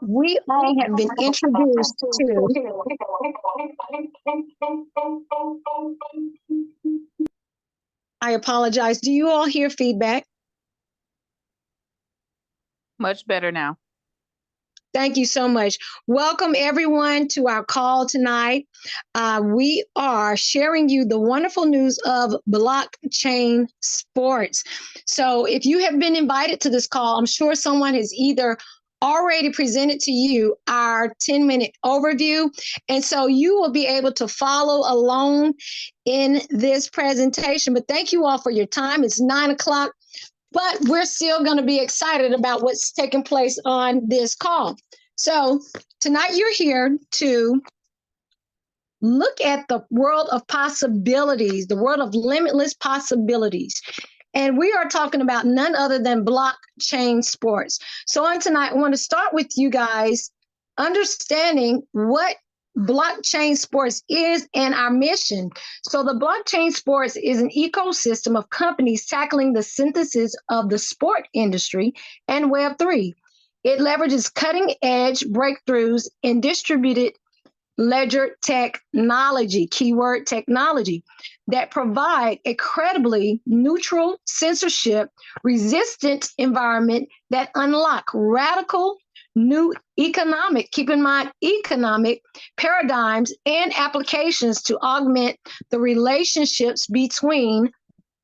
we all have been introduced to. I apologize. Do you all hear feedback? Much better now. Thank you so much. Welcome everyone to our call tonight. We are sharing you the wonderful news of blockchain sports. So if you have been invited to this call, I'm sure someone has either already presented to you our 10-minute overview. And so you will be able to follow along in this presentation. But thank you all for your time. It's 9 o'clock. But we're still going to be excited about what's taking place on this call. So tonight you're here to look at the world of possibilities, the world of limitless possibilities. And we are talking about none other than blockchain sports. So on tonight, I want to start with you guys understanding what blockchain sports is and our mission. So the blockchain sports is an ecosystem of companies tackling the synthesis of the sport industry and Web3. It leverages cutting edge breakthroughs in distributed ledger technology, keyword technology, that provide a credibly neutral, censorship resistant environment that unlock radical new economic, keep in mind, economic paradigms and applications to augment the relationships between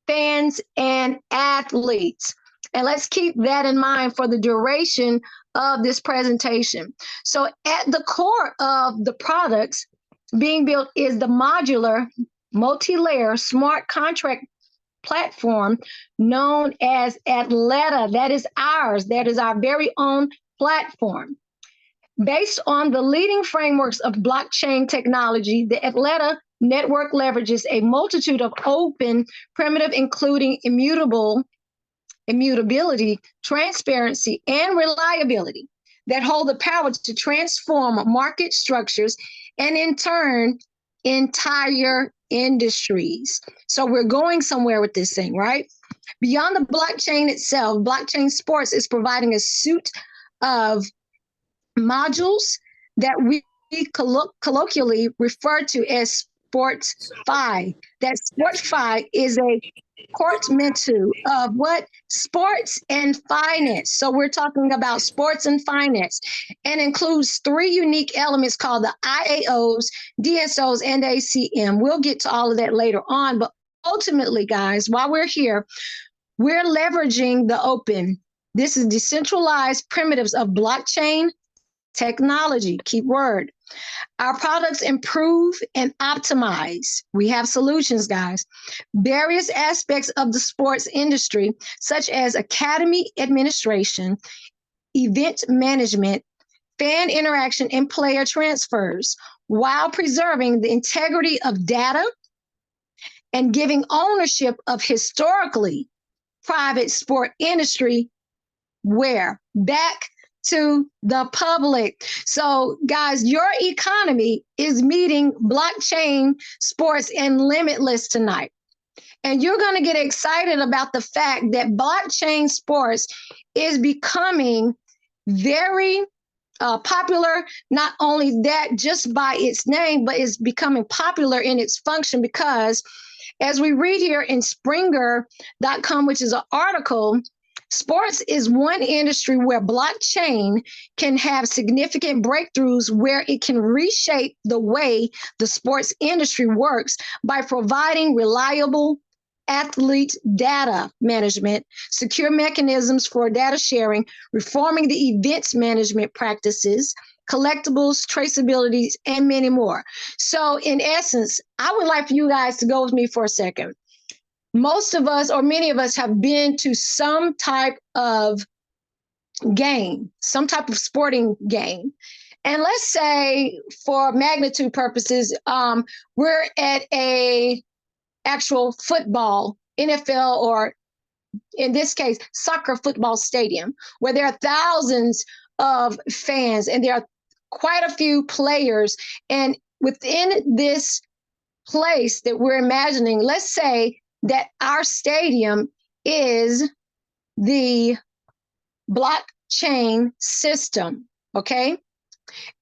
fans and athletes. And let's keep that in mind for the duration of this presentation. So at the core of the products being built is the modular, multi-layer smart contract platform known as Athleta. That is ours. That is our very own platform. Based on the leading frameworks of blockchain technology, the Athleta network leverages a multitude of open primitives, including immutability, transparency, and reliability that hold the power to transform market structures and in turn, entire industries. So we're going somewhere with this thing, right? Beyond the blockchain itself, blockchain sports is providing a suite of modules that we colloquially refer to as SportsFi. That SportsFi is a portmanteau of what? Sports and finance. So we're talking about sports and finance, and includes three unique elements called the IAOs, DSOs, and ACM. We'll get to all of that later on, but ultimately, guys, while we're here, we're leveraging the open. This is decentralized primitives of blockchain technology, key word. Our products improve and optimize. We have solutions, guys. Various aspects of the sports industry, such as academy administration, event management, fan interaction, and player transfers, while preserving the integrity of data and giving ownership of historically private sport industry where? Back to the public. So guys, your economy is meeting blockchain sports and limitless tonight. And you're going to get excited about the fact that blockchain sports is becoming very popular. Not only that, just by its name, but it's becoming popular in its function because as we read here in Springer.com, which is an article, sports is one industry where blockchain can have significant breakthroughs where it can reshape the way the sports industry works by providing reliable athlete data management, secure mechanisms for data sharing, reforming the events management practices, collectibles, traceabilities, and many more. So in essence, I would like for you guys to go with me for a second. Most of us, or many of us, have been to some type of game, some type of sporting game. And let's say for magnitude purposes, we're at a actual football, NFL, or in this case, soccer football stadium, where there are thousands of fans and there are quite a few players. And within this place that we're imagining, let's say that our stadium is the blockchain system. okay?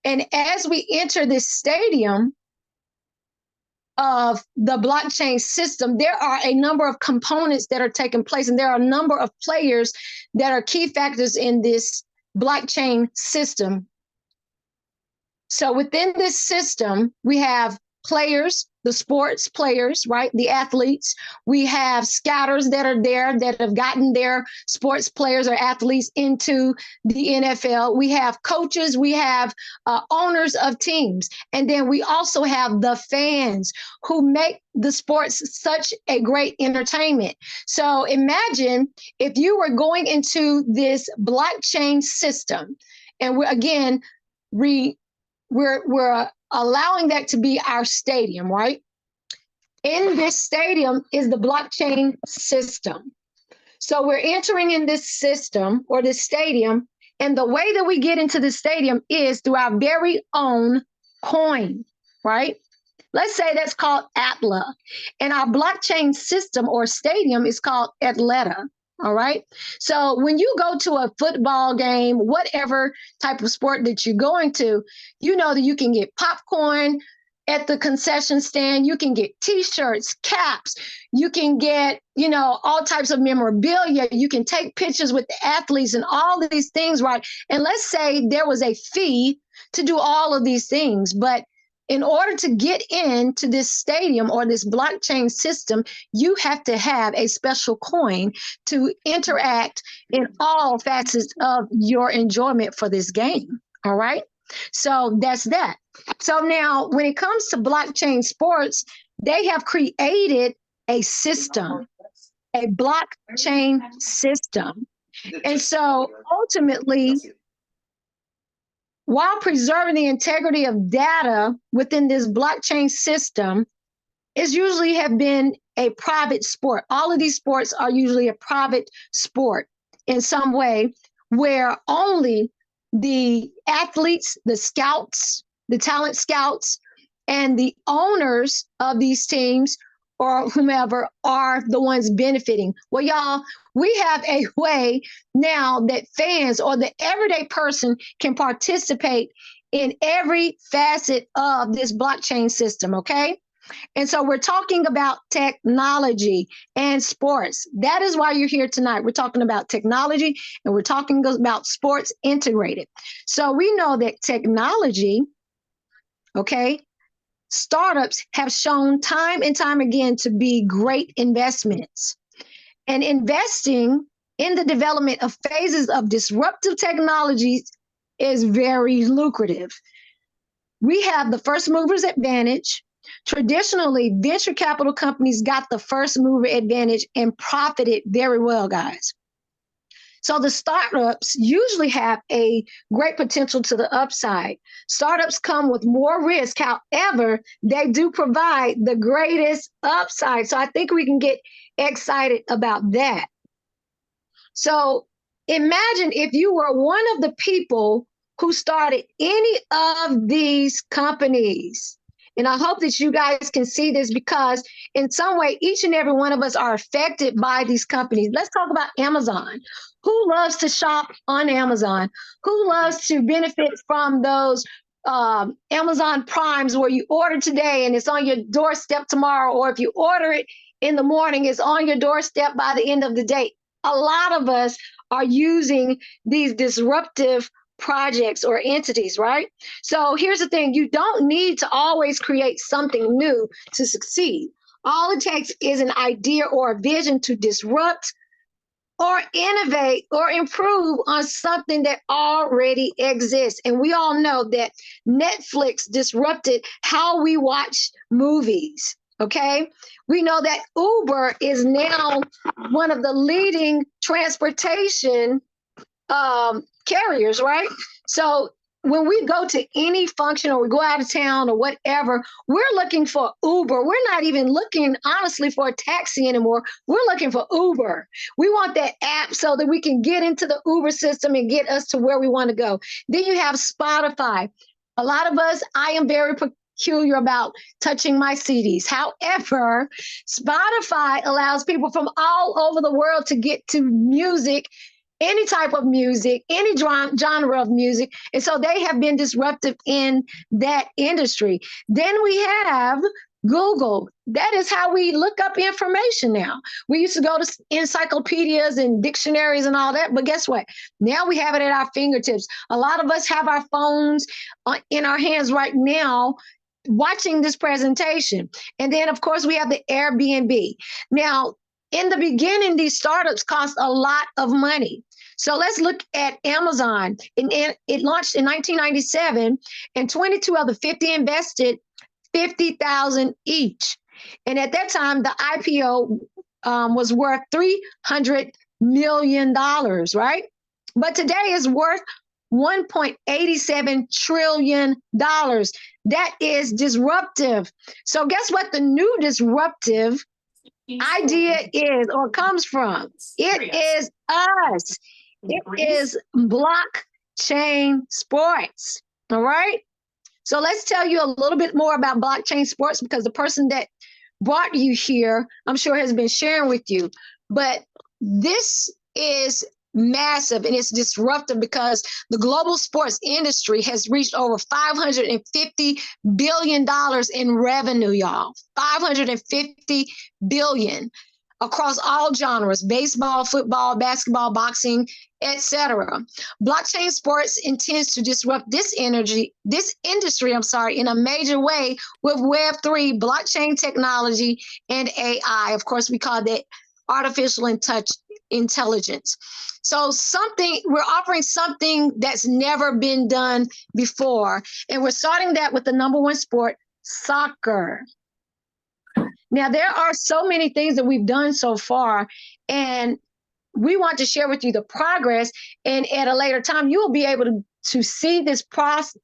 And as we enter this stadium of the blockchain system, there are a number of components that are taking place, and there are a number of players that are key factors in this blockchain system. So within this system, we have players, the sports players, right? The athletes. We have scouters that are there that have gotten their sports players or athletes into the NFL. We have coaches. We have owners of teams. And then we also have the fans who make the sports such a great entertainment. So imagine if you were going into this blockchain system, and we're allowing that to be our stadium, right? In this stadium is the blockchain system. So we're entering in this system or this stadium, and the way that we get into the stadium is through our very own coin, right? Let's say that's called Atla, and our blockchain system or stadium is called Atleta. All right. So when you go to a football game, whatever type of sport that you're going to, you know that you can get popcorn at the concession stand. You can get T-shirts, caps. You can get, all types of memorabilia. You can take pictures with the athletes and all of these things, right? And let's say there was a fee to do all of these things, but in order to get into this stadium or this blockchain system, you have to have a special coin to interact in all facets of your enjoyment for this game. All right. So that's that. So now when it comes to blockchain sports, they have created a system, a blockchain system. And so ultimately, while preserving the integrity of data within this blockchain system, is usually have been a private sport. All of these sports are usually a private sport in some way, where only the athletes, the scouts, the talent scouts, and the owners of these teams or whomever are the ones benefiting. Well, y'all, we have a way now that fans or the everyday person can participate in every facet of this blockchain system, okay? And so we're talking about technology and sports. That is why you're here tonight. We're talking about technology and we're talking about sports integrated. So we know that technology, okay, startups have shown time and time again to be great investments. And investing in the development of phases of disruptive technologies is very lucrative. We have the first movers advantage. Traditionally, venture capital companies got the first mover advantage and profited very well, guys. So the startups usually have a great potential to the upside. Startups come with more risk. However, they do provide the greatest upside. So I think we can get excited about that. So imagine if you were one of the people who started any of these companies. And I hope that you guys can see this because in some way, each and every one of us are affected by these companies. Let's talk about Amazon. Who loves to shop on Amazon? Who loves to benefit from those Amazon Primes where you order today and it's on your doorstep tomorrow, or if you order it in the morning, it's on your doorstep by the end of the day? A lot of us are using these disruptive projects or entities, right? So here's the thing. You don't need to always create something new to succeed. All it takes is an idea or a vision to disrupt or innovate or improve on something that already exists. And we all know that Netflix disrupted how we watch movies. Okay. We know that Uber is now one of the leading transportation carriers, right? So when we go to any function or we go out of town or whatever, we're looking for Uber. We're not even looking, honestly, for a taxi anymore. We're looking for Uber. We want that app so that we can get into the Uber system and get us to where we want to go. Then you have Spotify. A lot of us, I am very peculiar about touching my CDs. However, Spotify allows people from all over the world to get to music any type of music, any genre of music. And so they have been disruptive in that industry. Then we have Google. That is how we look up information now. We used to go to encyclopedias and dictionaries and all that, but guess what? Now we have it at our fingertips. A lot of us have our phones in our hands right now watching this presentation. And then, of course, we have the Airbnb. Now, in the beginning, these startups cost a lot of money. So let's look at Amazon. It launched in 1997, and 22 of the 50 invested 50,000 each. And at that time, the IPO was worth $300 million, right? But today it's worth $1.87 trillion. That is disruptive. So guess what the new disruptive idea is or comes from? It is us. It is blockchain sports. All right. So let's tell you a little bit more about blockchain sports, because the person that brought you here, I'm sure, has been sharing with you. But this is massive and it's disruptive because the global sports industry has reached over $550 billion in revenue, y'all. $550 billion across all genres: baseball, football, basketball, boxing, etc. Blockchain sports intends to disrupt this industry, in a major way with Web3, blockchain technology, and AI. Of course, we call that artificial intelligence. So we're offering something that's never been done before. And we're starting that with the number one sport, soccer. Now, there are so many things that we've done so far, and we want to share with you the progress. And at a later time, you will be able to see this process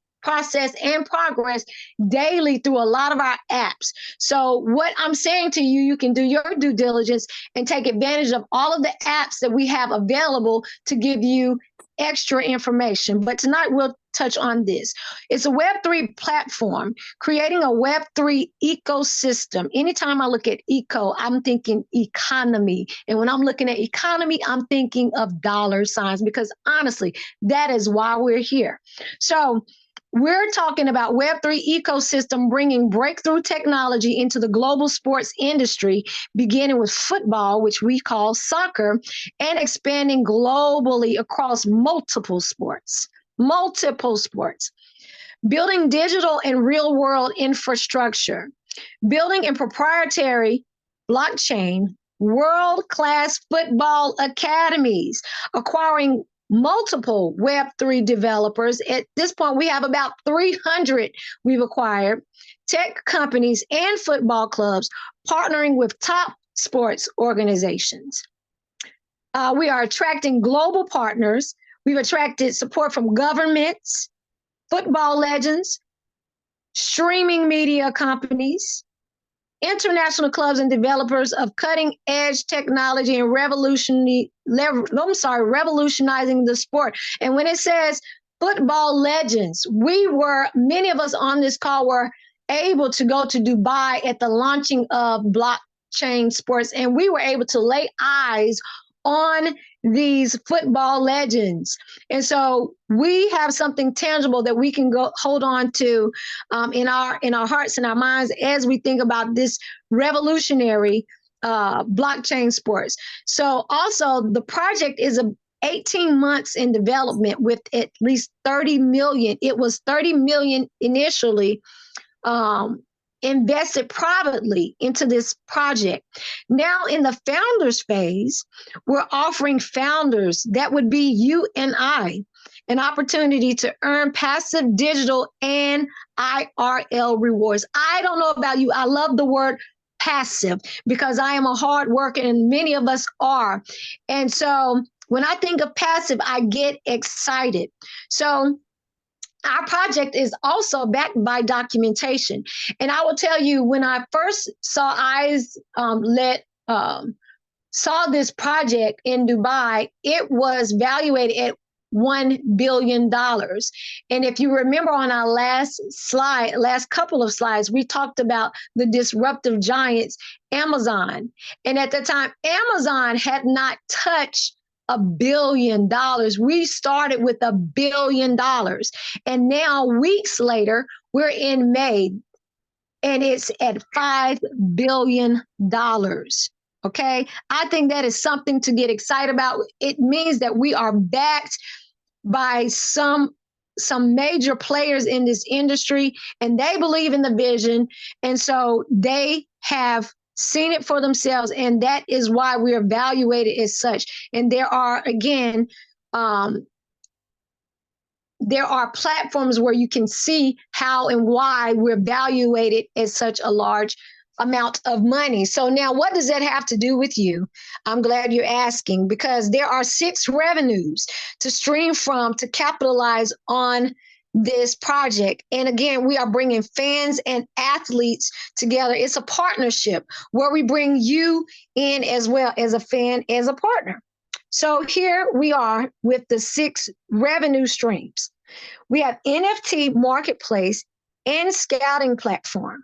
and progress daily through a lot of our apps. So what I'm saying to you, you can do your due diligence and take advantage of all of the apps that we have available to give you extra information. But tonight we'll touch on this. It's a Web3 platform, creating a Web3 ecosystem. Anytime I look at eco, I'm thinking economy. And when I'm looking at economy, I'm thinking of dollar signs, because honestly, that is why we're here. So we're talking about Web3 ecosystem, bringing breakthrough technology into the global sports industry, beginning with football, which we call soccer, and expanding globally across multiple sports. Building digital and real world infrastructure, building a proprietary blockchain, world-class football academies, acquiring multiple Web3 developers. At this point, we have about 300 we've acquired, tech companies and football clubs partnering with top sports organizations. We are attracting global partners. We've attracted support from governments, football legends, streaming media companies, international clubs and developers of cutting-edge technology and revolutionizing the sport. And when it says football legends, many of us on this call were able to go to Dubai at the launching of Blockchain Sports, and we were able to lay eyes on these football legends. And so we have something tangible that we can go hold on to in our hearts and our minds as we think about this revolutionary blockchain sports. So also the project is 18 months in development with at least 30 million. It was 30 million initially invested privately into this project. Now in the founders phase, we're offering founders, that would be you and I, an opportunity to earn passive digital and IRL rewards. I don't know about you. I love the word passive because I am a hard worker and many of us are. And so when I think of passive, I get excited. So our project is also backed by documentation. And I will tell you, when I first saw saw this project in Dubai, it was valued at $1 billion. And if you remember on our last couple of slides, we talked about the disruptive giants, Amazon. And at the time, Amazon had not touched $1 billion. We started with $1 billion. And now, weeks later, we're in May, and it's at $5 billion. Okay. I think that is something to get excited about. It means that we are backed by some major players in this industry, and they believe in the vision. And so they have seen it for themselves. And that is why we're evaluated as such. And there are, again, there are platforms where you can see how and why we're evaluated as such a large amount of money. So now, what does that have to do with you? I'm glad you're asking, because there are 6 revenues to stream from to capitalize on this project. And again, we are bringing fans and athletes together. It's a partnership where we bring you in as well as a fan, as a partner. So here we are with the 6 revenue streams. We have NFT marketplace and scouting platform.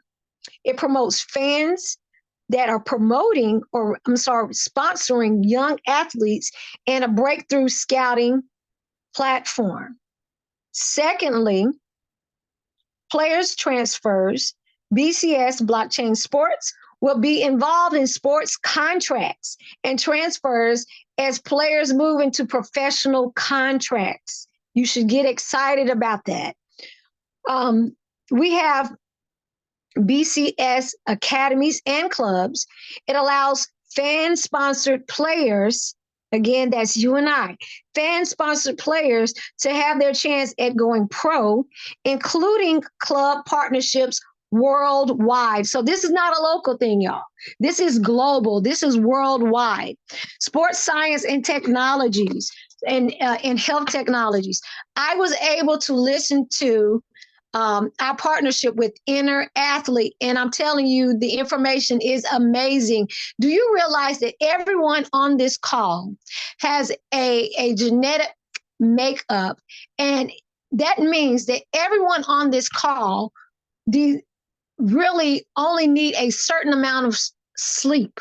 It promotes fans that are sponsoring young athletes, and a breakthrough scouting platform. Secondly, players transfers. BCS Blockchain Sports will be involved in sports contracts and transfers as players move into professional contracts. You should get excited about that. We have BCS academies and clubs. It allows fan-sponsored players, again, that's you and I, fan-sponsored players to have their chance at going pro, including club partnerships worldwide. So this is not a local thing, y'all. This is global. This is worldwide. Sports science and technologies and health technologies. I was able to listen to our partnership with Inner Athlete, and I'm telling you, the information is amazing. Do you realize that everyone on this call has a genetic makeup? And that means that everyone on this call really only need a certain amount of sleep.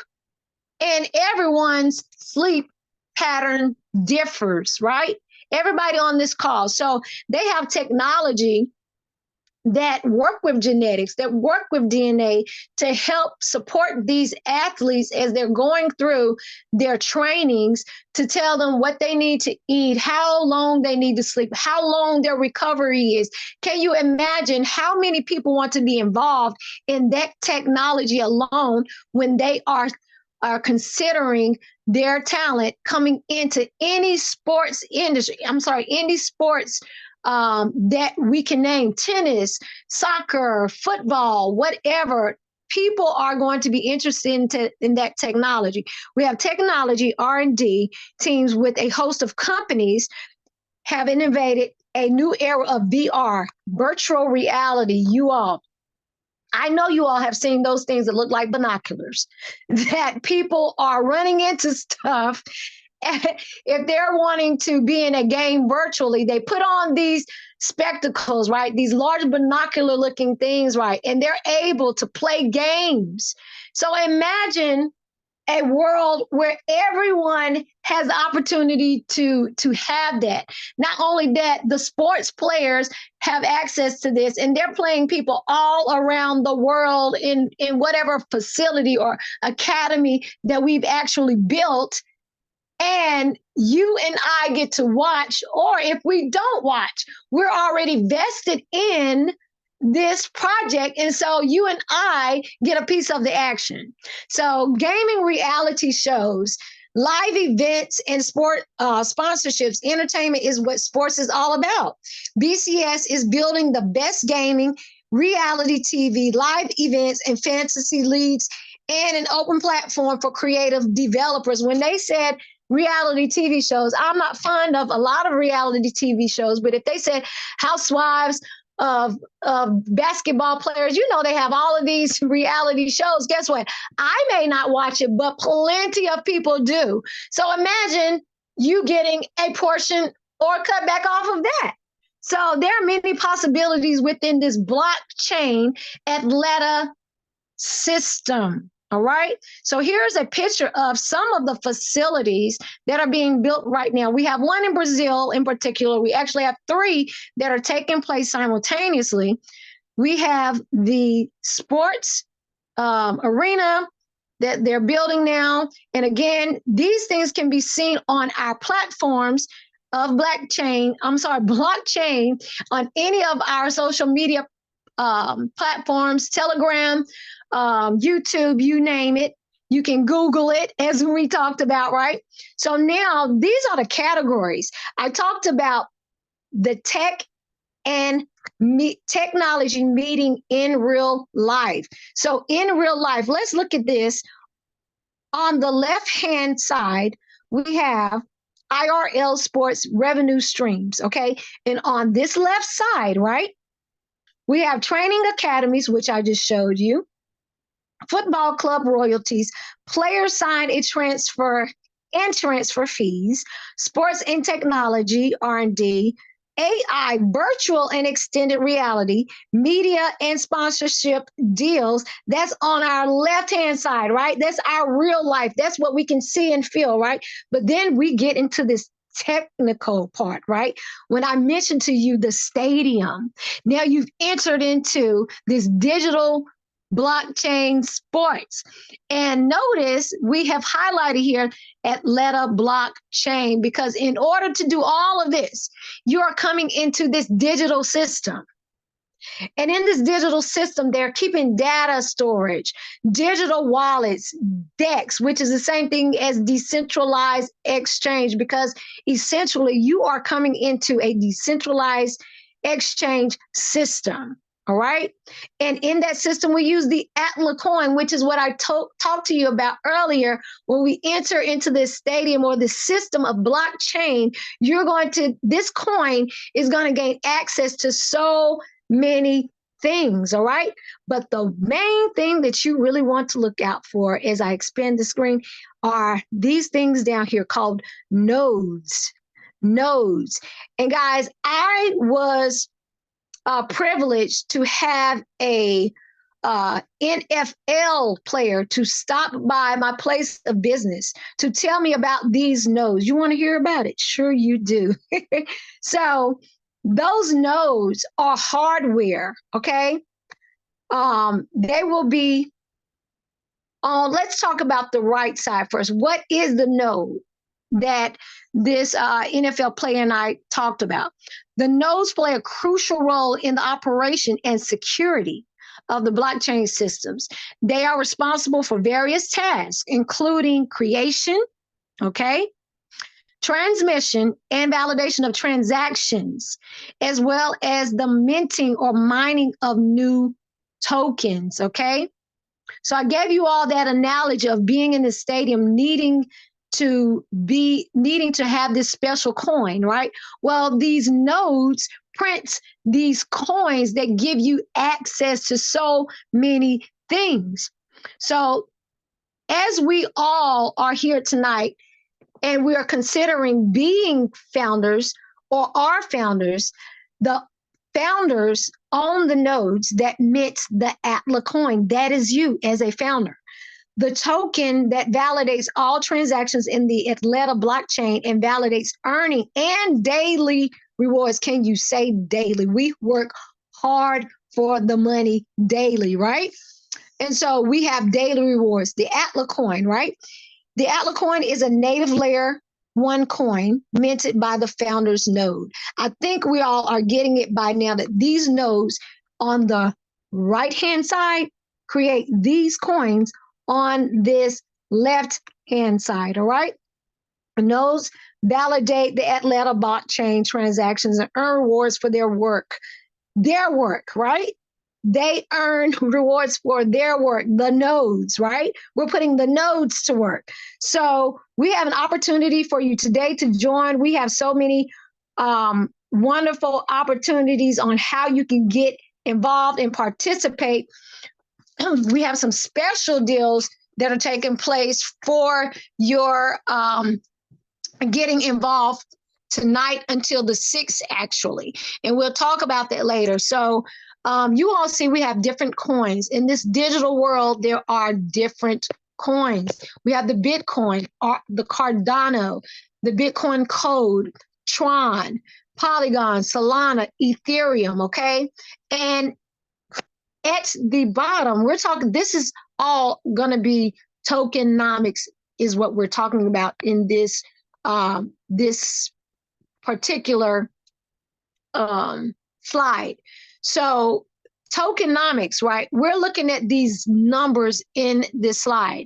And everyone's sleep pattern differs, right? Everybody on this call. So they have technology that work with genetics, that work with DNA to help support these athletes as they're going through their trainings, to tell them what they need to eat, how long they need to sleep, how long their recovery is. Can you imagine how many people want to be involved in that technology alone when they are considering their talent coming into any sports industry? Any sports that we can name: tennis, soccer, football, whatever. People are going to be interested in that technology. We have technology R&D teams with a host of companies have innovated a new era of VR, virtual reality. I know you all have seen those things that look like binoculars, that people are running into stuff. If they're wanting to be in a game virtually, they put on these spectacles, right? These large binocular looking things, right? And they're able to play games. So imagine a world where everyone has the opportunity to have that. Not only that, the sports players have access to this, and they're playing people all around the world in whatever facility or academy that we've actually built. And you and I get to watch, or if we don't watch, we're already vested in this project. And so you and I get a piece of the action. So gaming reality shows, live events, and sport sponsorships, entertainment is what sports is all about. BCS is building the best gaming, reality TV, live events, and fantasy leagues, and an open platform for creative developers. When they said reality TV shows, I'm not fond of a lot of reality TV shows, but if they said housewives of basketball players, they have all of these reality shows. Guess what? I may not watch it, but plenty of people do. So imagine you getting a portion or cut back off of that. So there are many possibilities within this blockchain Atlanta system. All right. So here's a picture of some of the facilities that are being built right now. We have one in Brazil in particular. We actually have three that are taking place simultaneously. We have the sports arena that they're building now. And again, these things can be seen on our platforms of blockchain on any of our social media platforms, Telegram, YouTube, you name it. You can Google it, as we talked about, right? So now these are the categories. I talked about the tech and technology meeting in real life. So in real life, let's look at this. On the left-hand side, we have IRL sports revenue streams, okay? And on this left side, right, we have training academies, which I just showed you, football club royalties, players sign a transfer and transfer fees, sports and technology, R&D, AI, virtual and extended reality, media and sponsorship deals. That's on our left-hand side, right? That's our real life. That's what we can see and feel, right? But then we get into this technical part, right? When I mentioned to you the stadium, now you've entered into this digital blockchain sports. And notice we have highlighted here Atleta blockchain, because in order to do all of this, you are coming into this digital system. And in this digital system, they're keeping data storage, digital wallets, DEX, which is the same thing as decentralized exchange, because essentially you are coming into a decentralized exchange system. All right. And in that system, we use the Atla coin, which is what I talked to you about earlier. When we enter into this stadium or this system of blockchain, this coin is going to gain access to so many things. All right. But the main thing that you really want to look out for as I expand the screen are these things down here called nodes. Nodes. And guys, I was privileged to have a NFL player to stop by my place of business to tell me about these nodes. You want to hear about it? Sure you do. So those nodes are hardware, okay? They will be on, let's talk about the right side first. What is the node that this NFL player and I talked about? The nodes play a crucial role in the operation and security of the blockchain systems. They are responsible for various tasks, including creation, okay, transmission and validation of transactions, as well as the minting or mining of new tokens, okay? So I gave you all that analogy of being in the stadium, needing to have this special coin, right? Well, these nodes print these coins that give you access to so many things. So as we all are here tonight and we are considering being founders or are founders, the founders own the nodes that mint the Atla coin. That is you as a founder. The token that validates all transactions in the Atleta blockchain and validates earning and daily rewards. Can you say daily? We work hard for the money daily, right? And so we have daily rewards. The Atla coin, right? The Atla coin is a native layer 1 coin minted by the founder's node. I think we all are getting it by now that these nodes on the right-hand side create these coins on this left-hand side, all right? Nodes validate the Atleta blockchain transactions and earn rewards for their work, right? They earn rewards for their work, the nodes, right? We're putting the nodes to work. So we have an opportunity for you today to join. We have so many wonderful opportunities on how you can get involved and participate. We have some special deals that are taking place for your getting involved tonight until the 6th, actually. And we'll talk about that later. So You all see we have different coins. In this digital world, there are different coins. We have the Bitcoin, the Cardano, the Bitcoin Code, Tron, Polygon, Solana, Ethereum, okay? And at the bottom, we're talking, this is all going to be tokenomics is what we're talking about in this this particular slide. So tokenomics, right? We're looking at these numbers in this slide.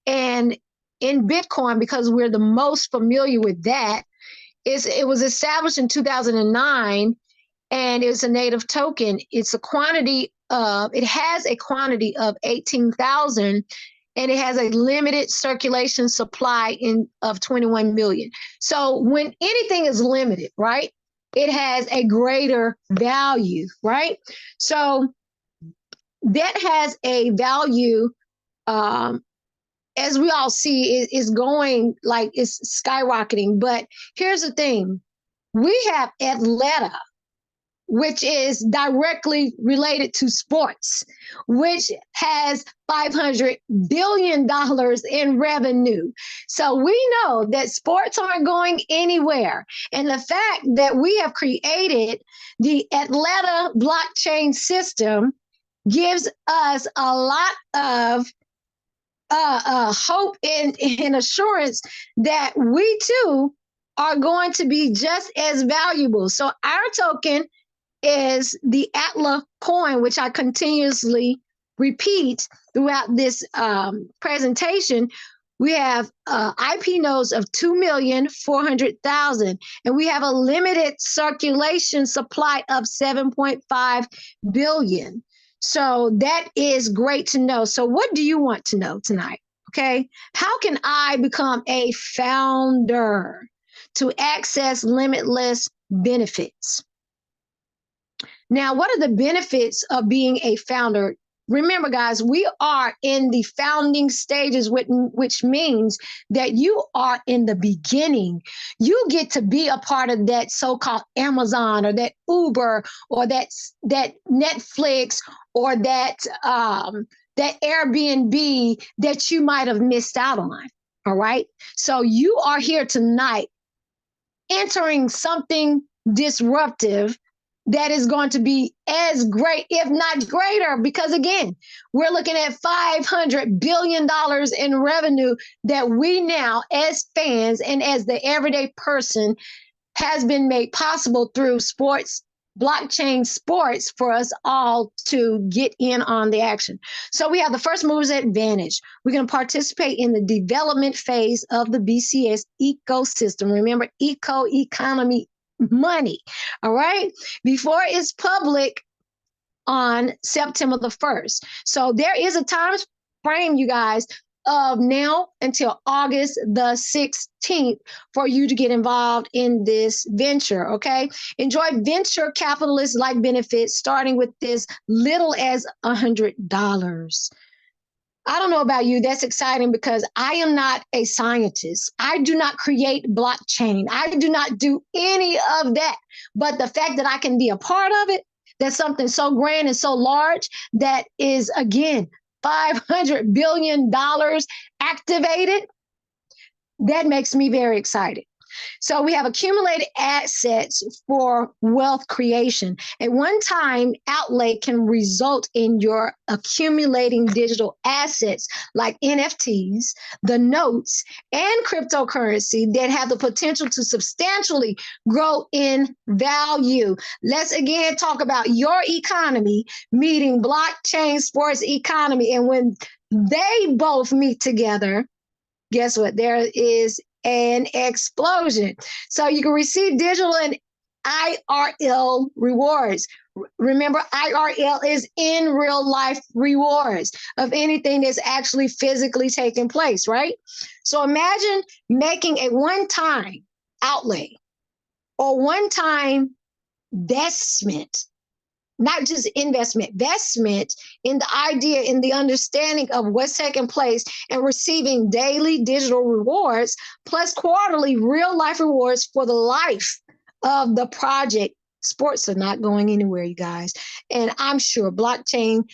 And in Bitcoin, because we're the most familiar with that, it was established in 2009 and it's a native token. It's a quantity of, it has a quantity of 18,000 and it has a limited circulation supply of 21 million. So when anything is limited, right, it has a greater value, right? So that has a value, as we all see, is going like it's skyrocketing. But here's the thing. We have Atlanta, which is directly related to sports, which has $500 billion in revenue. So we know that sports aren't going anywhere. And the fact that we have created the Atlanta blockchain system gives us a lot of hope and assurance that we too are going to be just as valuable. So our token is the Atla coin, which I continuously repeat throughout this presentation. We have IP nodes of 2,400,000, and we have a limited circulation supply of 7.5 billion. So that is great to know. So what do you want to know tonight? Okay. How can I become a founder to access limitless benefits? Now, what are the benefits of being a founder? Remember, guys, we are in the founding stages, which means that you are in the beginning. You get to be a part of that so-called Amazon or that Uber or that Netflix or that Airbnb that you might have missed out on. All right. So you are here tonight entering something disruptive that is going to be as great, if not greater, because again, we're looking at $500 billion in revenue that we now, as fans and as the everyday person, has been made possible through sports, blockchain sports, for us all to get in on the action. So we have the first mover's advantage. We're going to participate in the development phase of the BCS ecosystem. Remember, economy, money, all right, before it's public on September the 1st. So there is a time frame, you guys, of now until August the 16th for you to get involved in this venture, okay? Enjoy venture capitalist-like benefits starting with this little as $100. I don't know about you, that's exciting because I am not a scientist. I do not create blockchain. I do not do any of that. But the fact that I can be a part of it, that's something so grand and so large that is, again, $500 billion activated, that makes me very excited. So we have accumulated assets for wealth creation. A one-time outlay can result in your accumulating digital assets like NFTs, the notes, and cryptocurrency that have the potential to substantially grow in value. Let's again talk about your economy meeting blockchain sports economy. And when they both meet together, guess what? There is an explosion. So you can receive digital and IRL rewards. Remember, IRL is in real life rewards of anything that's actually physically taking place, right? So imagine making a one-time outlay or one-time investment, not just investment in the idea, in the understanding of what's taking place and receiving daily digital rewards plus quarterly real life rewards for the life of the project Sports are not going anywhere, you guys. And I'm sure Blockchain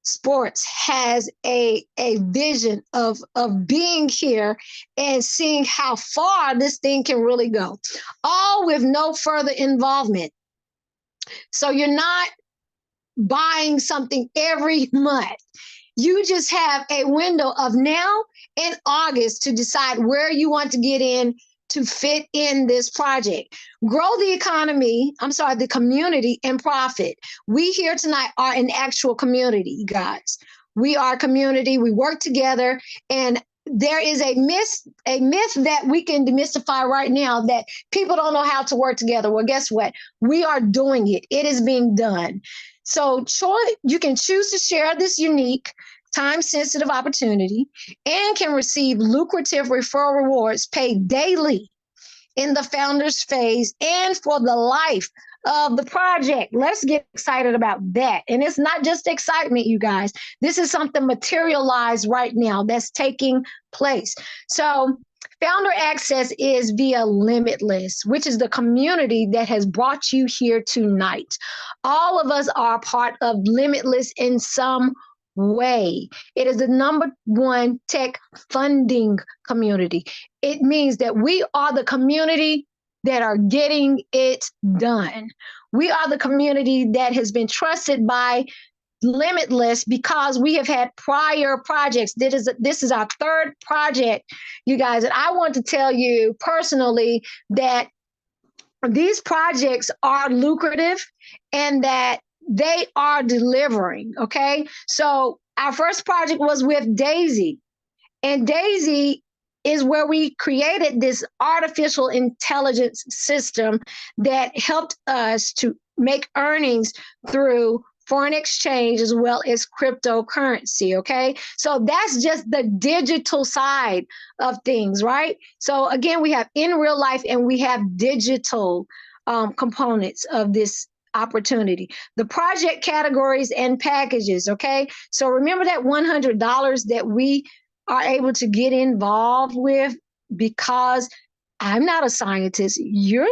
Sports has a vision of being here and seeing how far this thing can really go, all with no further involvement. So you're not buying something every month. You just have a window of now and August to decide where you want to get in to fit in this project. Grow the economy, the community, and profit. We here tonight are an actual community, you guys. We are a community. We work together, and there is a myth that we can demystify right now that people don't know how to work together. Well, guess what? We are doing it. It is being done. So you can choose to share this unique, time-sensitive opportunity and can receive lucrative referral rewards paid daily in the founders phase and for the life of the project. Let's get excited about that. And it's not just excitement, you guys. This is something materialized right now that's taking place. So founder access is via Limitless, which is the community that has brought you here tonight. All of us are part of Limitless in some way. It is the number one tech funding community. It means that we are the community that are getting it done. We are the community that has been trusted by Limitless because we have had prior projects. This is our third project, you guys. And I want to tell you personally that these projects are lucrative and that they are delivering. Okay. So our first project was with Daisy, and Daisy is where we created this artificial intelligence system that helped us to make earnings through foreign exchange as well as cryptocurrency. Okay. So that's just the digital side of things, right? So again, we have in real life and we have digital components of this opportunity. The project categories and packages. Okay. So remember that $100 that we are able to get involved with, because I'm not a scientist. You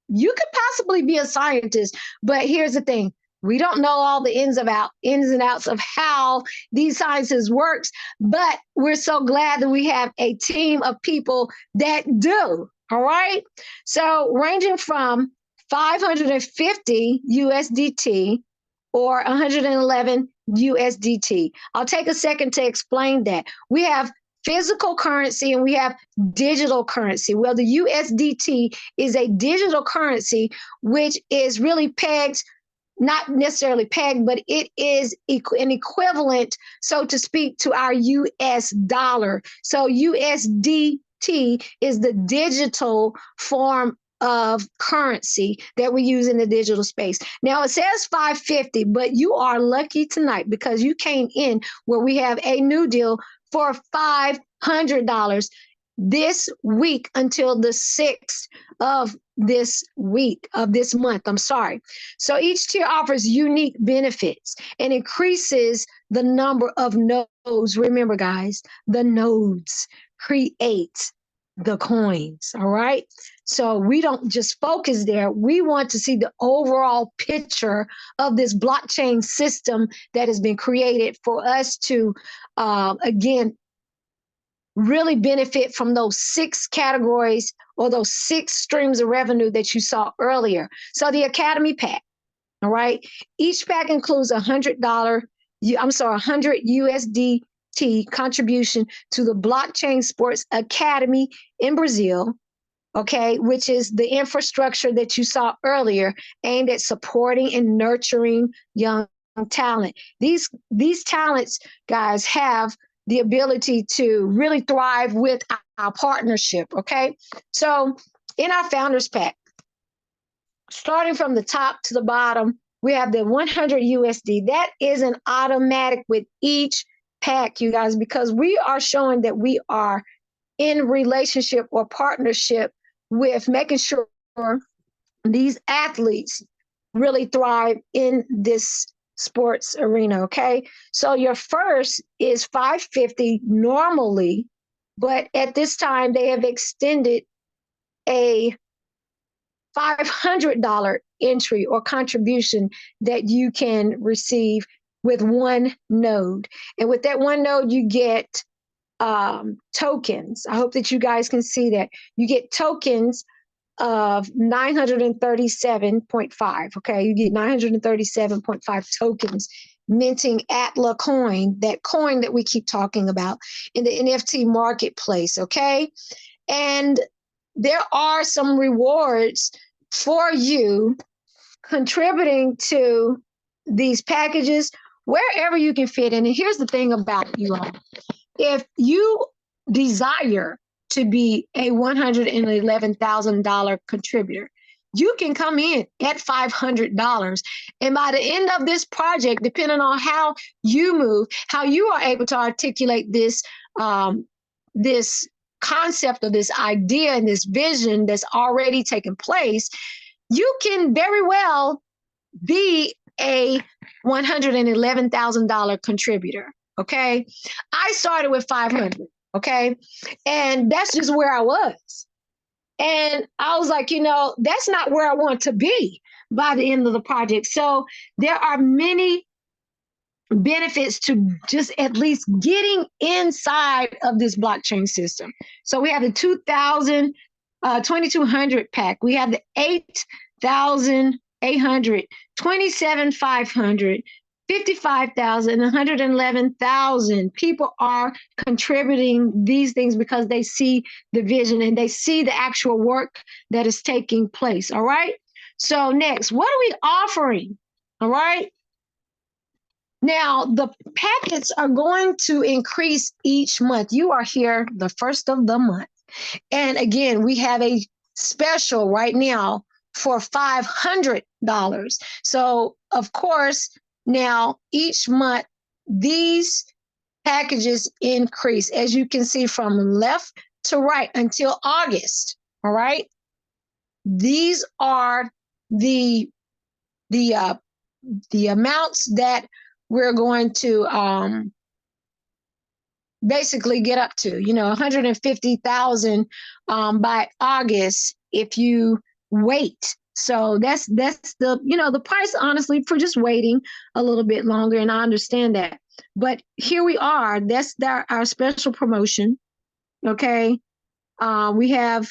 could possibly be a scientist, but here's the thing. We don't know all the ins and outs of how these sciences works, but we're so glad that we have a team of people that do. All right. So ranging from 550 USDT or 111 USDT. I'll take a second to explain that. We have physical currency and we have digital currency. Well, the USDT is a digital currency, which is really pegged, not necessarily pegged, but it is an equivalent, so to speak, to our US dollar. So USDT is the digital form of currency that we use in the digital space. Now it says 550, but you are lucky tonight because you came in where we have a new deal for $500 this week until the 6th of this month. So each tier offers unique benefits and increases the number of nodes. Remember, guys, the nodes create the coins. All right. So we don't just focus there. We want to see the overall picture of this blockchain system that has been created for us to, again, really benefit from those 6 categories or those 6 streams of revenue that you saw earlier. So the Academy pack, all right, each pack includes $100 USDT contribution to the Blockchain Sports Academy in Brazil, okay, which is the infrastructure that you saw earlier aimed at supporting and nurturing young talent. These talents, guys, have the ability to really thrive with our partnership, okay? So in our Founders Pack, starting from the top to the bottom, we have the 100 USD. That is an automatic with each pack, you guys, because we are showing that we are in relationship or partnership with making sure these athletes really thrive in this sports arena, okay? So your first is 550 normally, but at this time they have extended a $500 entry or contribution that you can receive with one node. And with that one node, you get tokens. I hope that you guys can see that. You get tokens of 937.5. Okay, you get 937.5 tokens minting Atla coin, that coin that we keep talking about in the NFT marketplace. Okay, and there are some rewards for you contributing to these packages wherever you can fit in. And here's the thing about it, you all. If you desire to be a $111,000 contributor, you can come in at $500. And by the end of this project, depending on how you move, how you are able to articulate this, this concept or this idea and this vision that's already taken place, you can very well be a $111,000 contributor. Okay. I started with 500. Okay. And that's just where I was. And I was like, that's not where I want to be by the end of the project. So there are many benefits to just at least getting inside of this blockchain system. So we have the 2200 pack. We have the 8,800, 27,500, 55,000, 111,000 people are contributing these things because they see the vision and they see the actual work that is taking place. All right. So next, what are we offering? All right. Now, the packets are going to increase each month. You are here the first of the month. And again, we have a special right now for $500. So, of course, now each month, these packages increase, as you can see from left to right until August. All right. These are the amounts that we're going to basically get up to, 150,000 by August if you wait. So that's the, the price, honestly, for just waiting a little bit longer. And I understand that. But here we are. That's our special promotion. Okay. We have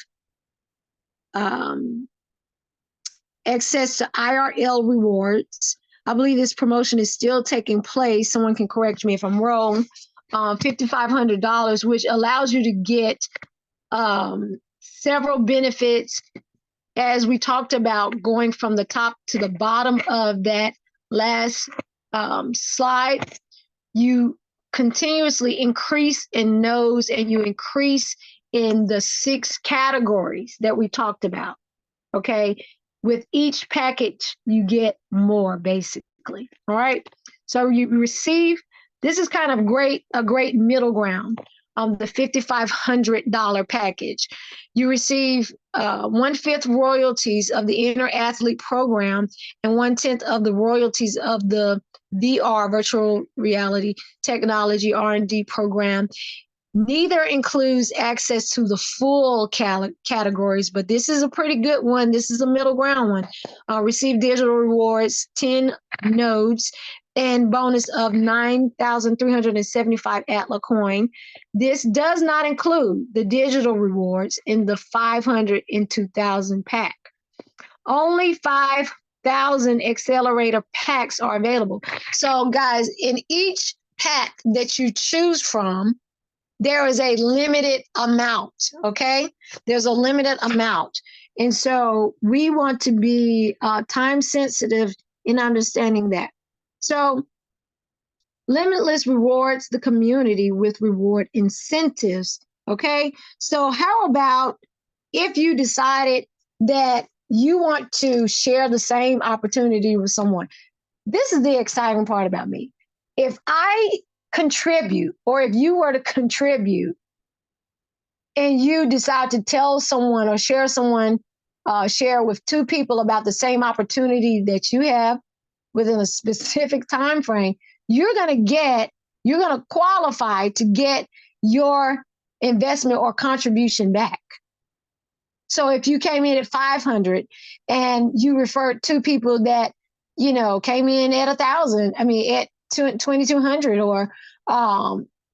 access to IRL rewards. I believe this promotion is still taking place. Someone can correct me if I'm wrong. $5,500, which allows you to get several benefits, as we talked about, going from the top to the bottom of that last slide. You continuously increase in nodes and you increase in the 6 categories that we talked about. Okay. With each package, you get more, basically. All right. So you receive, this is kind of a great middle ground of the $5,500 package. You receive 1/5 royalties of the Inner Athlete program and 1/10 of the royalties of the VR, virtual reality technology R&D program. Neither includes access to the full categories, but this is a pretty good one. This is a middle ground one. Receive digital rewards, 10 nodes, and bonus of 9,375 Atla coin. This does not include the digital rewards in the 500 and 2,000 pack. Only 5,000 accelerator packs are available. So guys, in each pack that you choose from, there is a limited amount, okay? There's a limited amount. And so we want to be time sensitive in understanding that. So Limitless rewards the community with reward incentives, okay? So how about if you decided that you want to share the same opportunity with someone? This is the exciting part about me. If I contribute, or if you were to contribute and you decide to tell someone or share with 2 people about the same opportunity that you have within a specific time frame, you're going to qualify to get your investment or contribution back. So if you came in at 500 and you referred two people that, came in at 1,000, at 2,200, or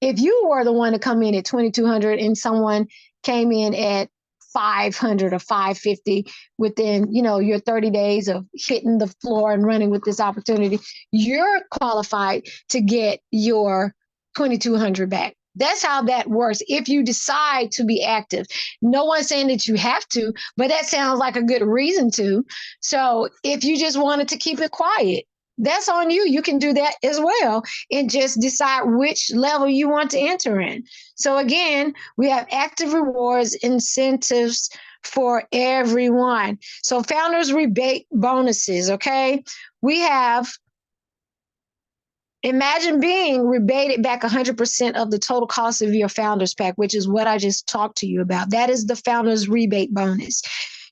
if you were the one to come in at 2,200 and someone came in at 500 or 550 within, your 30 days of hitting the floor and running with this opportunity, you're qualified to get your 2,200 back. That's how that works. If you decide to be active, no one's saying that you have to, but that sounds like a good reason to. So if you just wanted to keep it quiet, that's on you. You can do that as well and just decide which level you want to enter in. So again, we have active rewards, incentives for everyone. So founders rebate bonuses, okay? We have, imagine being rebated back 100% of the total cost of your founders pack, which is what I just talked to you about. That is the founders rebate bonus.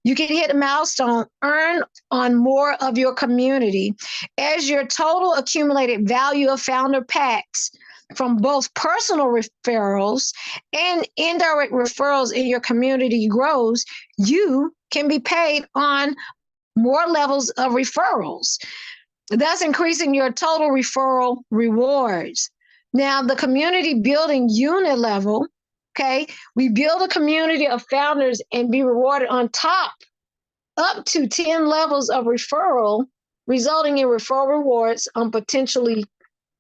You can hit a milestone, earn on more of your community as your total accumulated value of founder packs from both personal referrals and indirect referrals in your community grows. You can be paid on more levels of referrals, thus increasing your total referral rewards. Now, the community building unit level, okay, we build a community of founders and be rewarded on top up to 10 levels of referral, resulting in referral rewards on potentially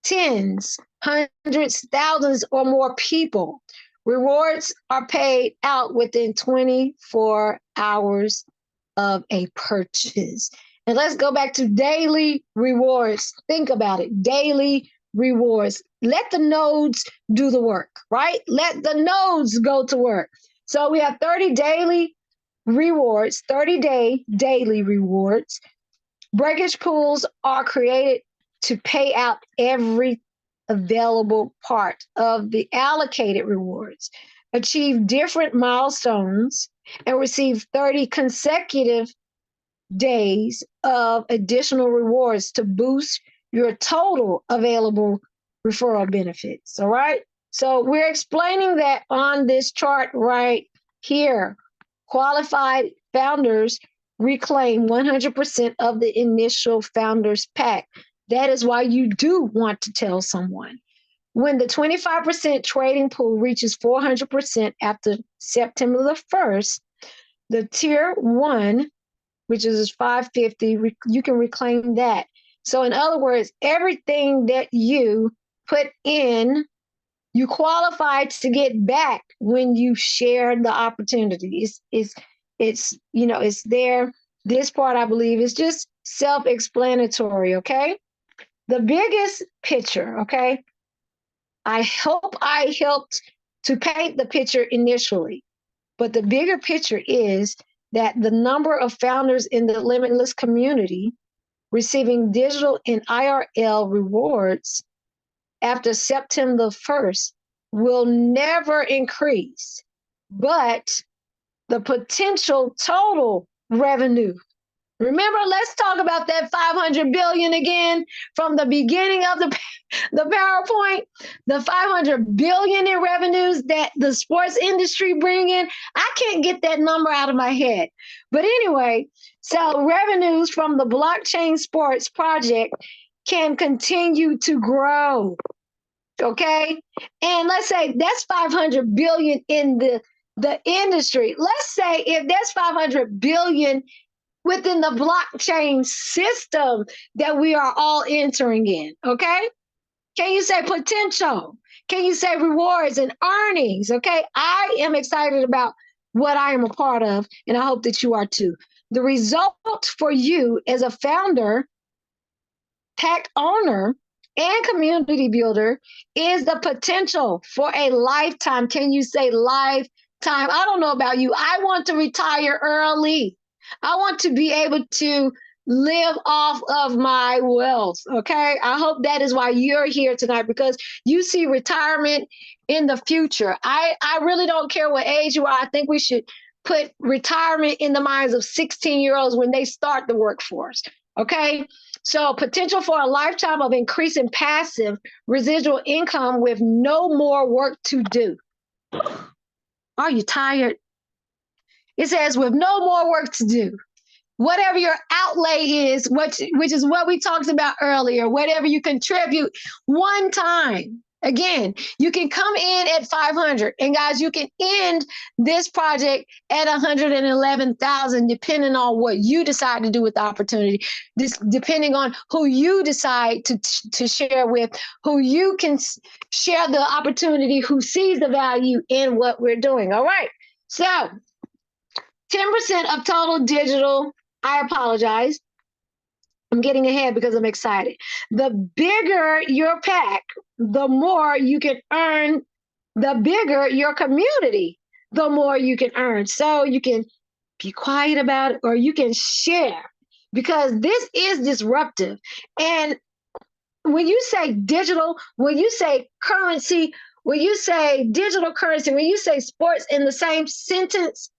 tens, hundreds, thousands, or more people. Rewards are paid out within 24 hours of a purchase. And let's go back to daily rewards. Think about it. Daily rewards. Let the nodes do the work, right? Let the nodes go to work. So we have 30 daily rewards, 30-day daily rewards. Breakage pools are created to pay out every available part of the allocated rewards. Achieve different milestones and receive 30 consecutive days of additional rewards to boost your total available referral benefits. All right. So we're explaining that on this chart right here. Qualified founders reclaim 100% of the initial founders pack. That is why you do want to tell someone. When the 25% trading pool reaches 400% after September the 1st, the tier 1, which is 550, you can reclaim that. So in other words, everything that you put in, you qualify to get back when you share the opportunity. It's there. This part, I believe, is just self-explanatory, okay? The biggest picture, okay? I hope I helped to paint the picture initially, but the bigger picture is that the number of founders in the Limitless community receiving digital and IRL rewards after September 1st will never increase, but the potential total revenue. Remember, let's talk about that 500 billion again from the beginning of the PowerPoint. The 500 billion in revenues that the sports industry bring in. I can't get that number out of my head. But anyway, so revenues from the Blockchain Sports project can continue to grow. Okay? And let's say that's 500 billion in the industry. Let's say if that's 500 billion within the blockchain system that we are all entering in, okay? Can you say potential? Can you say rewards and earnings, okay? I am excited about what I am a part of, and I hope that you are too. The result for you as a founder, pack owner, and community builder is the potential for a lifetime. Can you say lifetime? I don't know about you. I want to retire early. I want to be able to live off of my wealth, okay? I hope that is why you're here tonight, because you see retirement in the future. I really don't care what age you are. I think we should put retirement in the minds of 16-year-olds when they start the workforce, okay? So potential for a lifetime of increasing passive residual income with no more work to do. Are you tired? It says, with no more work to do. Whatever your outlay is, which is what we talked about earlier, whatever you contribute one time. Again, you can come in at 500, and guys, you can end this project at 111,000, depending on what you decide to do with the opportunity. This depending on who you decide to share with, who you can share the opportunity, who sees the value in what we're doing. All right, so 10% of total digital. I apologize. I'm getting ahead because I'm excited. The bigger your pack, the more you can earn. The bigger your community, the more you can earn. So you can be quiet about it, or you can share, because this is disruptive. And when you say digital, when you say currency, when you say digital currency, when you say sports in the same sentence,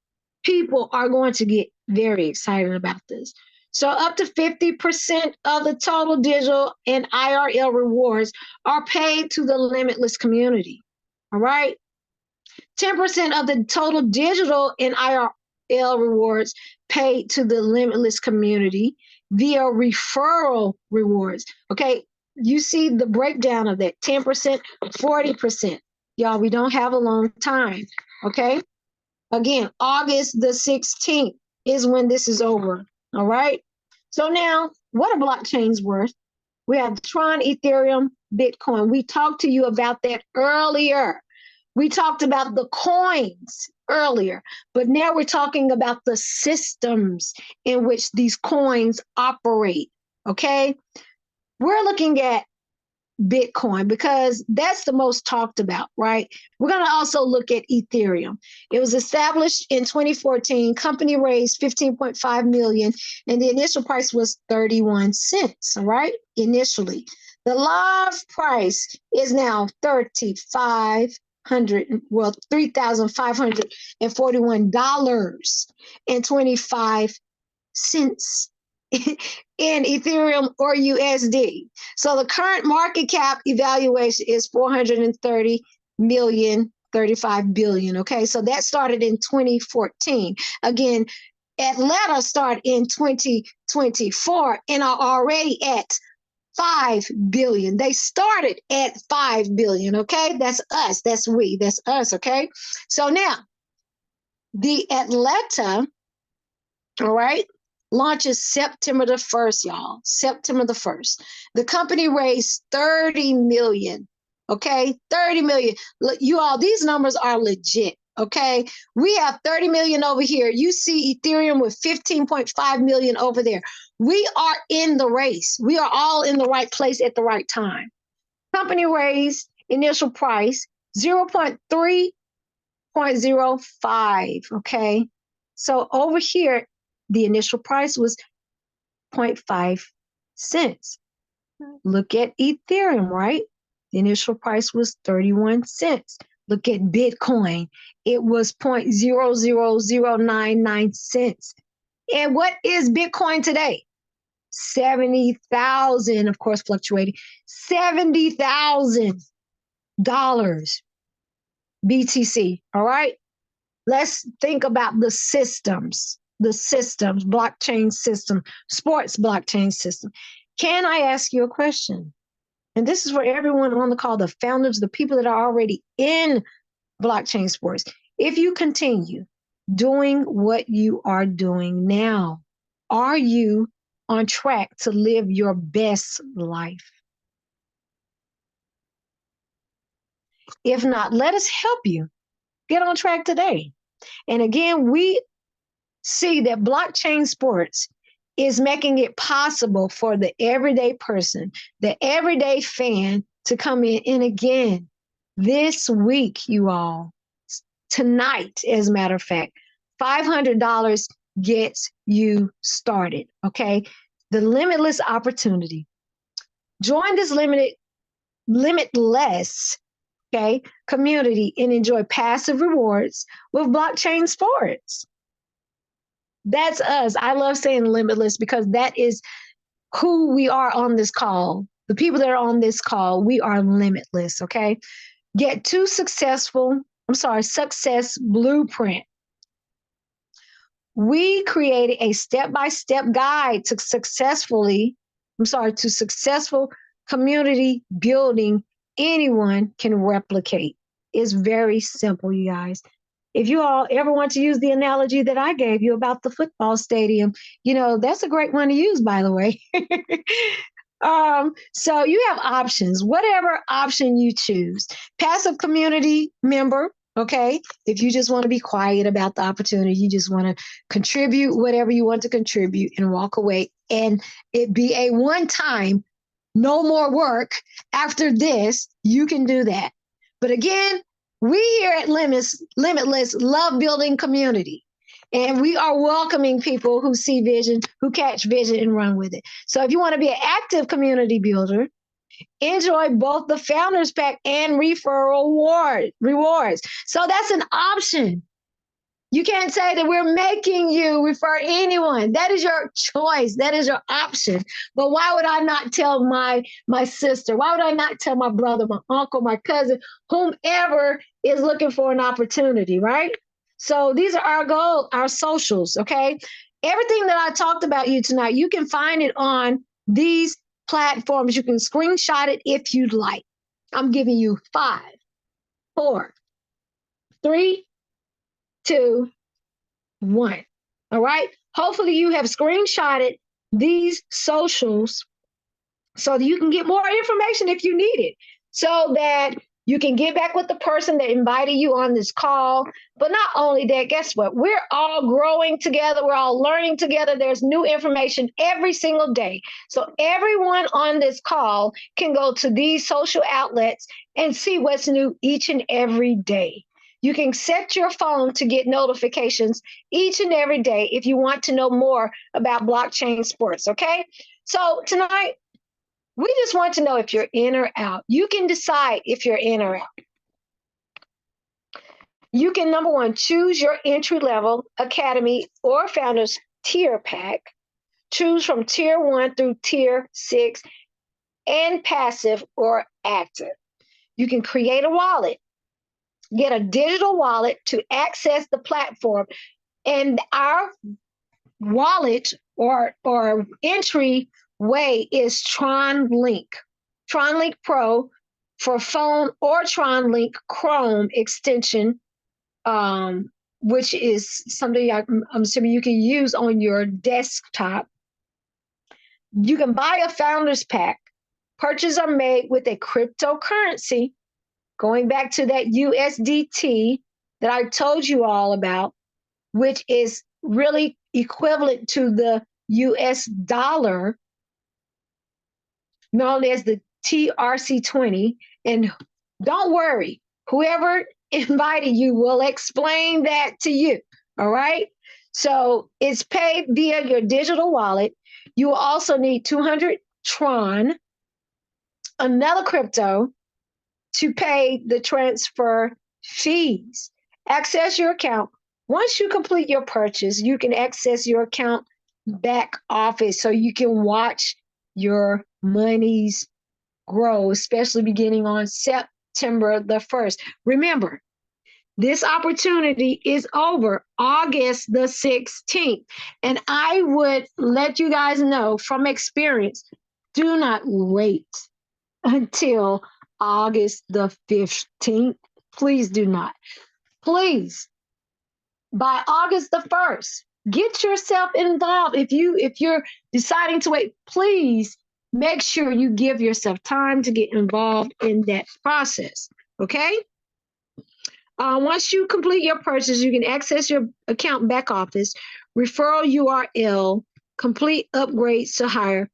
people are going to get very excited about this. So up to 50% of the total digital and IRL rewards are paid to the Limitless community. All right. 10% of the total digital and IRL rewards paid to the Limitless community via referral rewards. Okay. You see the breakdown of that 10%, 40%. Y'all, we don't have a long time. Okay. Again, August the 16th is when this is over. All right. So now, what are blockchains worth? We have Tron, Ethereum, Bitcoin. We talked to you about that earlier. We talked about the coins earlier, but now we're talking about the systems in which these coins operate. Okay. We're looking at Bitcoin because that's the most talked about, right? We're going to also look at Ethereum. It was established in 2014. Company raised 15.5 million, and the initial price was 31 cents. All right, initially, the live price is now $3,541.25 in Ethereum or USD. So the current market cap evaluation is 430 million, 35 billion. Okay, so that started in 2014. Again, Atlanta started in 2024 and are already at 5 billion. They started at 5 billion. Okay, that's us. That's we. That's us. Okay, so now the Atlanta, all right, launches September the 1st, y'all. September the 1st. The company raised 30 million. Okay, 30 million. Look, you all, these numbers are legit. Okay, we have 30 million over here. You see Ethereum with 15.5 million over there. We are in the race. We are all in the right place at the right time. Company raised initial price 0.3.05. Okay, so over here, the initial price was 0.5 cents. Look at Ethereum, right? The initial price was 31 cents. Look at Bitcoin. It was 0.00099 cents. And what is Bitcoin today? 70,000, of course, fluctuating. $70,000 BTC. All right. Let's think about the systems, blockchain system, sports blockchain system. Can I ask you a question? And this is for everyone on the call, the founders, the people that are already in blockchain sports. If you continue doing what you are doing now, are you on track to live your best life? If not, let us help you get on track today. And again, we see that blockchain sports is making it possible for the everyday person, the everyday fan to come in. And again, this week, you all, tonight, as a matter of fact, $500 gets you started, okay? The limitless opportunity. Join this limitless, okay, community and enjoy passive rewards with blockchain sports. That's us. I love saying limitless because that is who we are on this call. The people that are on this call, we are limitless, okay? Get success blueprint. we created a step-by-step guide to successful community building anyone can replicate. It's very simple, you guys. If you all ever want to use the analogy that I gave you about the football stadium, that's a great one to use, by the way. So you have options, whatever option you choose. Passive community member, okay? If you just want to be quiet about the opportunity, you just want to contribute whatever you want to contribute and walk away, and it be a one-time, no more work. After this, you can do that. But again, we here at Limitless love building community. And we are welcoming people who see vision, who catch vision and run with it. So if you want to be an active community builder, enjoy both the Founders Pack and referral rewards. So that's an option. You can't say that we're making you refer anyone. That is your choice. That is your option. But why would I not tell my sister? Why would I not tell my brother, my uncle, my cousin, whomever is looking for an opportunity, right? So these are our goals, our socials, okay? Everything that I talked about you tonight, you can find it on these platforms. You can screenshot it if you'd like. I'm giving you 5, 4, 3, 2, 1. All right. Hopefully you have screenshotted these socials so that you can get more information if you need it, so that you can get back with the person that invited you on this call. But not only that, guess what? We're all growing together. We're all learning together. There's new information every single day. So everyone on this call can go to these social outlets and see what's new each and every day. You can set your phone to get notifications each and every day if you want to know more about blockchain sports, okay? So tonight, we just want to know if you're in or out. You can decide if you're in or out. You can, number one, choose your entry-level, academy, or founders tier pack. Choose from tier 1 through tier 6, and passive or active. You can create a wallet. Get a digital wallet to access the platform. And our wallet or entry way is TronLink. TronLink Pro for phone, or TronLink Chrome extension, which is something I'm assuming you can use on your desktop. You can buy a Founders Pack. Purchases are made with a cryptocurrency, going back to that USDT that I told you all about, which is really equivalent to the US dollar, known as the TRC20. And don't worry, whoever invited you will explain that to you, all right? So it's paid via your digital wallet. You will also need 200 Tron, another crypto, to pay the transfer fees. Access your account. Once you complete your purchase, you can access your account back office so you can watch your monies grow, especially beginning on September the 1st. Remember, this opportunity is over August the 16th. And I would let you guys know from experience, do not wait until August the 15th. Please do not. Please, by August the 1st, get yourself involved. If you're deciding to wait, please make sure you give yourself time to get involved in that process, okay? Once you complete your purchase, you can access your account back office, referral URL, complete upgrades to hire.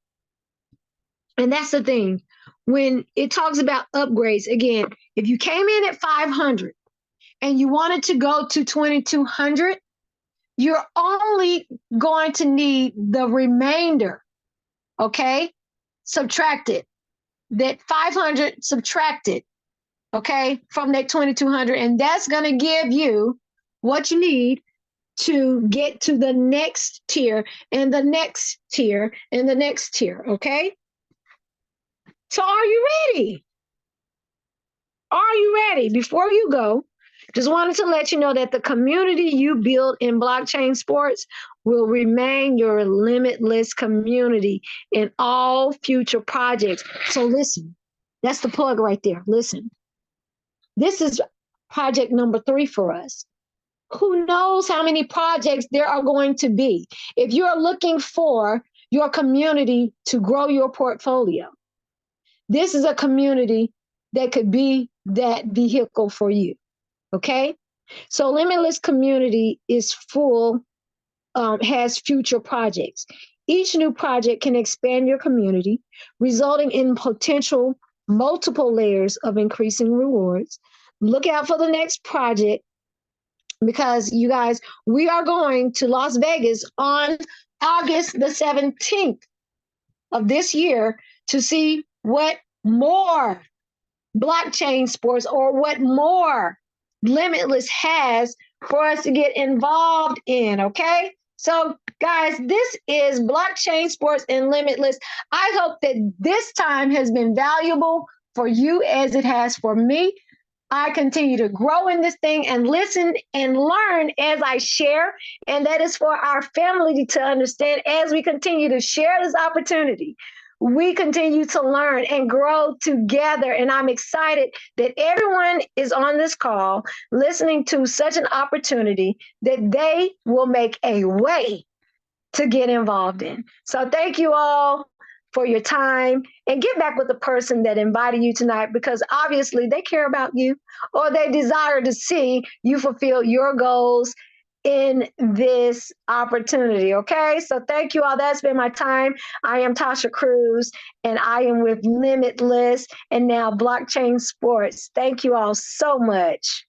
And that's the thing. When it talks about upgrades, again, if you came in at 500 and you wanted to go to 2200, you're only going to need the remainder, okay? Subtracted. That 500 subtracted, okay, from that 2200, and that's going to give you what you need to get to the next tier and the next tier and the next tier, okay? So are you ready? Are you ready? Before you go, Just wanted to let you know that the community you build in blockchain sports will remain your limitless community in all future projects. So listen, that's the plug right there. Listen, this is project number 3 for us. Who knows how many projects there are going to be? If you're looking for your community to grow your portfolio, this is a community that could be that vehicle for you. Okay? So Limitless Community is full, has future projects. Each new project can expand your community, resulting in potential multiple layers of increasing rewards. Look out for the next project because you guys, we are going to Las Vegas on August the 17th of this year to see what more blockchain sports or what more Limitless has for us to get involved in. Okay. So, guys, this is Blockchain Sports and Limitless. I hope that this time has been valuable for you as it has for me. I continue to grow in this thing and listen and learn as I share. And that is for our family to understand as we continue to share this opportunity. We continue to learn and grow together. And I'm excited that everyone is on this call listening to such an opportunity that they will make a way to get involved in. So thank you all for your time, and get back with the person that invited you tonight, because obviously they care about you or they desire to see you fulfill your goals in this opportunity. Okay. So thank you all. That's been my time. I am Tasha Cruz and I am with Limitless and now Blockchain Sports. Thank you all so much.